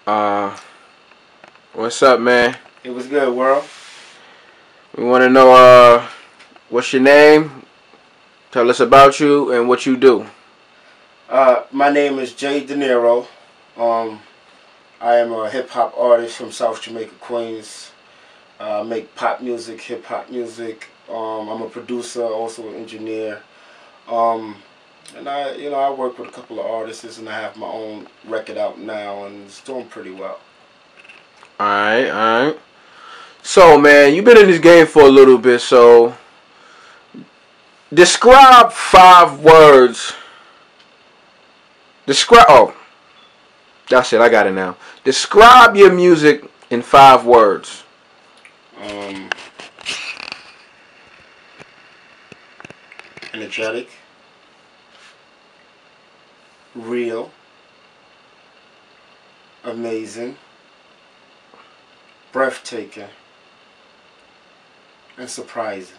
Uh, what's up, man? It was good, world. We want to know, what's your name? Tell us about you and what you do. My name is Jay De Niro. Um, I am a hip hop artist from South Jamaica, Queens. I make pop music, hip hop music. I'm a producer, also an engineer. Um, and I work with a couple of artists, and I have my own record out now, and it's doing pretty well. Alright, alright. So, man, you've been in this game for a little bit, so describe 5 words. Oh, that's it, I got it now. Describe your music in 5 words. Um, Energetic, real, amazing, breathtaking, and surprising.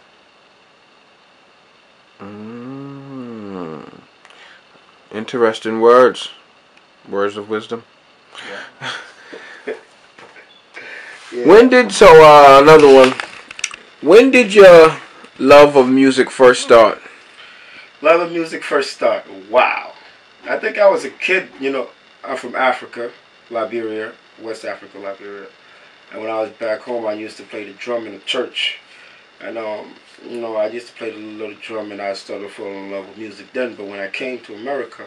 Interesting words. Words of wisdom. Yeah. Yeah. Another one. When did your love of music first start? Love of music first start. Wow. I think I was a kid, I'm from Africa, Liberia, West Africa, Liberia. And when I was back home, I used to play the drum in the church. And, I used to play the little drum, and I started falling in love with music then. But when I came to America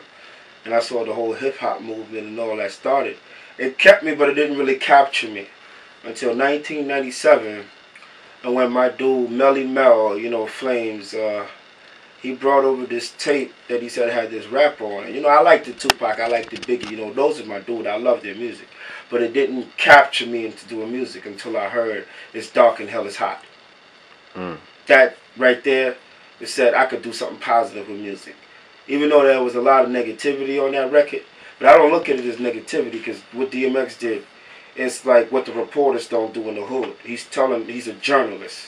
and I saw the whole hip-hop movement and all that started, it kept me, but it didn't really capture me until 1997. And when my dude, Melly Mel, Flames, he brought over this tape that he said had this rap on it. I liked the Tupac, I liked the Biggie, those are my dude. I love their music. But it didn't capture me into doing music until I heard It's Dark and Hell is Hot. That right there, it said I could do something positive with music. Even though there was a lot of negativity on that record, but I don't look at it as negativity because what DMX did, it's like what the reporters don't do in the hood. He's a journalist.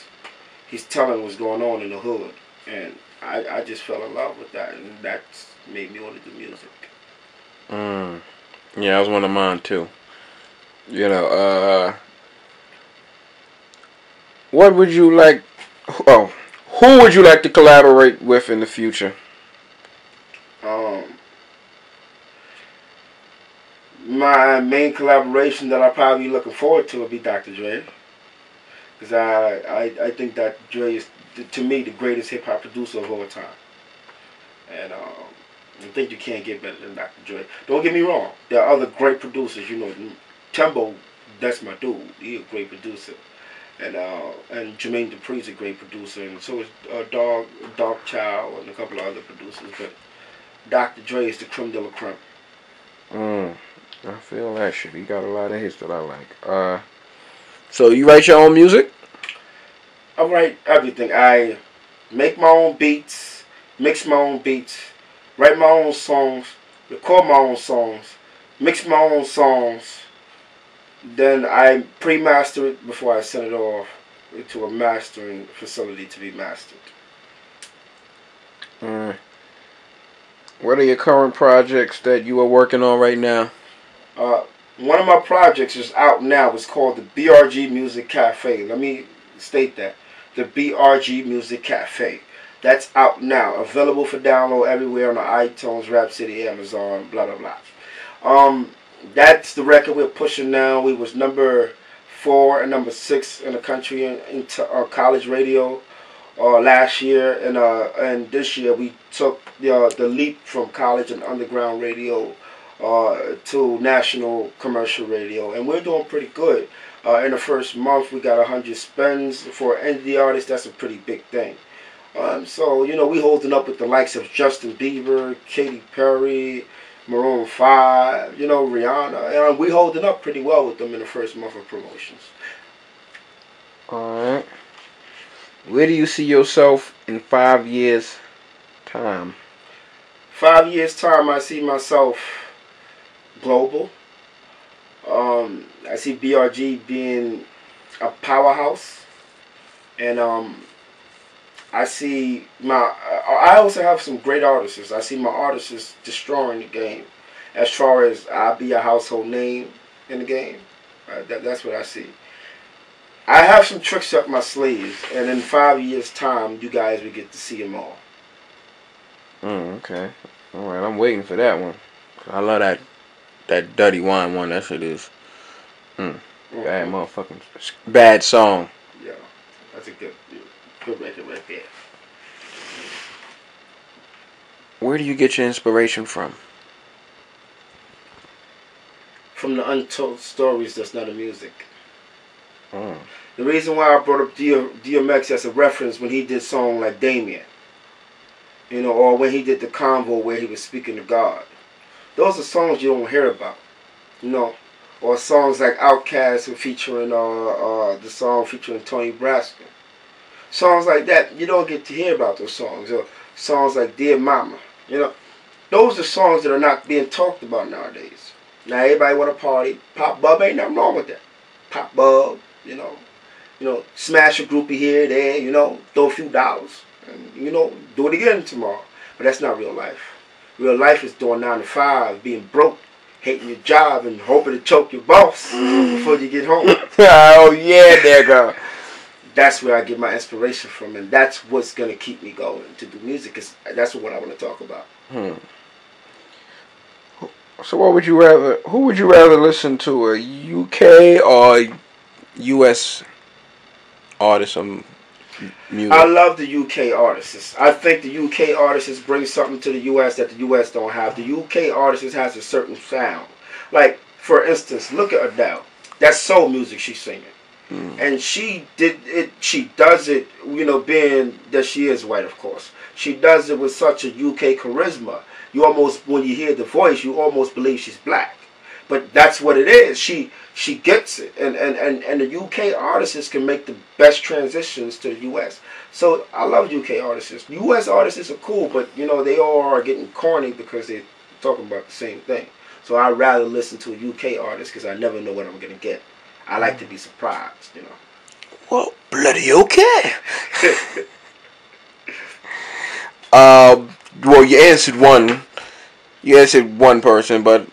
He's telling what's going on in the hood. And I just fell in love with that, and that made me want to do music. Yeah, that was one of mine too. What would you like? Oh, who would you like to collaborate with in the future? My main collaboration that I'll probably be looking forward to would be Dr. Dre, because I think Dr. Dre is, to me, the greatest hip hop producer of all time. And I think you can't get better than Dr. Dre. Don't get me wrong. There are other great producers. Tembo, that's my dude. He's a great producer. And Jermaine Dupri's a great producer. And so is Dog Child, and a couple of other producers. But Dr. Dre is the creme de la creme. I feel that shit. He got a lot of hits that I like. So you write your own music? I write everything. I make my own beats, mix my own beats, write my own songs, record my own songs, mix my own songs. Then I pre-master it before I send it off to a mastering facility to be mastered. What are your current projects that you are working on right now? One of my projects is out now. It's called the BRG Music Cafe. Let me state that. The BRG Music Cafe. That's out now. Available for download everywhere on the iTunes, Rhapsody, Amazon, blah, blah, blah. That's the record we're pushing now. We was number 4 and number 6 in the country in college radio last year. And this year we took the leap from college and underground radio to national commercial radio, and we're doing pretty good. In the first month, we got 100 spins for an indie artist. That's a pretty big thing. So we holding up with the likes of Justin Bieber, Katy Perry, Maroon 5, Rihanna, and we holding up pretty well with them in the first month of promotions. All right. Where do you see yourself in 5 years' time? 5 years' time, I see myself global. I see BRG being a powerhouse, and I see I also have some great artists. I see my artists destroying the game. As far as I'll be a household name, in the game. That's what I see. I have some tricks up my sleeves, and in 5 years' time, you guys will get to see them all. Okay. All right, I'm waiting for that one. I love that Dirty Wine one. That shit is bad motherfucking bad song. Yeah, that's a good record right there. Where do you get your inspiration from? From the untold stories that's not a music. Mm. The reason why I brought up DMX as a reference when he did song like Damien, you know, or when he did the Convo where he was speaking to God. Those are songs you don't hear about, you know. Or songs like Outkast featuring the song featuring Tony Braxton. Songs like that, you don't get to hear about those songs. Or songs like Dear Mama, you know. Those are songs that are not being talked about nowadays. Now everybody want to party. Pop Bub, ain't nothing wrong with that. Pop Bub, you know, smash a groupie here, there, you know, throw a few dollars. And, you know, do it again tomorrow. But that's not real life. Real life is doing 9 to 5, being broke, hating your job, and hoping to choke your boss before you get home. Oh, yeah, nigga. That's where I get my inspiration from, and that's what's going to keep me going to do music, because that's what I want to talk about. So who would you rather listen to, a UK or US artist or music? I love the UK artists. I think the UK artists bring something to the US that the US don't have. The UK artist has a certain sound. Like, for instance, look at Adele. That's soul music she's singing. And she does it, you know, being that she is white, of course. She does it with such a UK charisma. You almost, when you hear the voice, you almost believe she's black. But that's what it is. She gets it. And the UK artists can make the best transitions to the US. So I love UK artists. US artists are cool, but, you know, they all are getting corny because they're talking about the same thing. So I'd rather listen to a UK artist because I never know what I'm going to get. I like to be surprised, you know. Well, bloody okay. Well, you answered one. You answered one person, but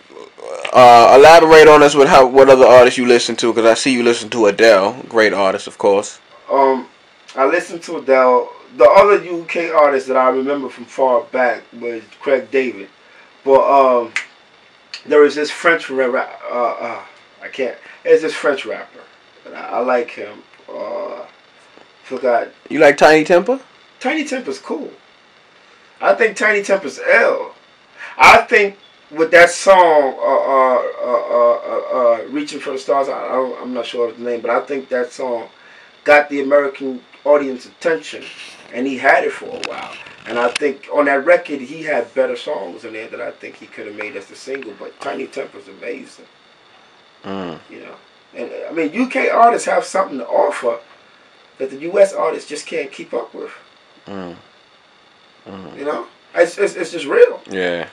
elaborate on us with what other artists you listen to, because I see you listen to Adele, great artist, of course. I listen to Adele. The other UK artist that I remember from far back was Craig David, but there was this French rapper. There's this French rapper. I like him. Forgot. You like Tiny Temper? Tiny Temper's cool. I think Tiny Temper's ill. I think with that song, Reaching for the Stars, I'm not sure of the name, but I think that song got the American audience attention, and he had it for a while. And I think on that record, he had better songs in there that I think he could have made as a single, but Tiny Temper's amazing. You know, and I mean, UK artists have something to offer that the US artists just can't keep up with. You know, it's just real. Yeah.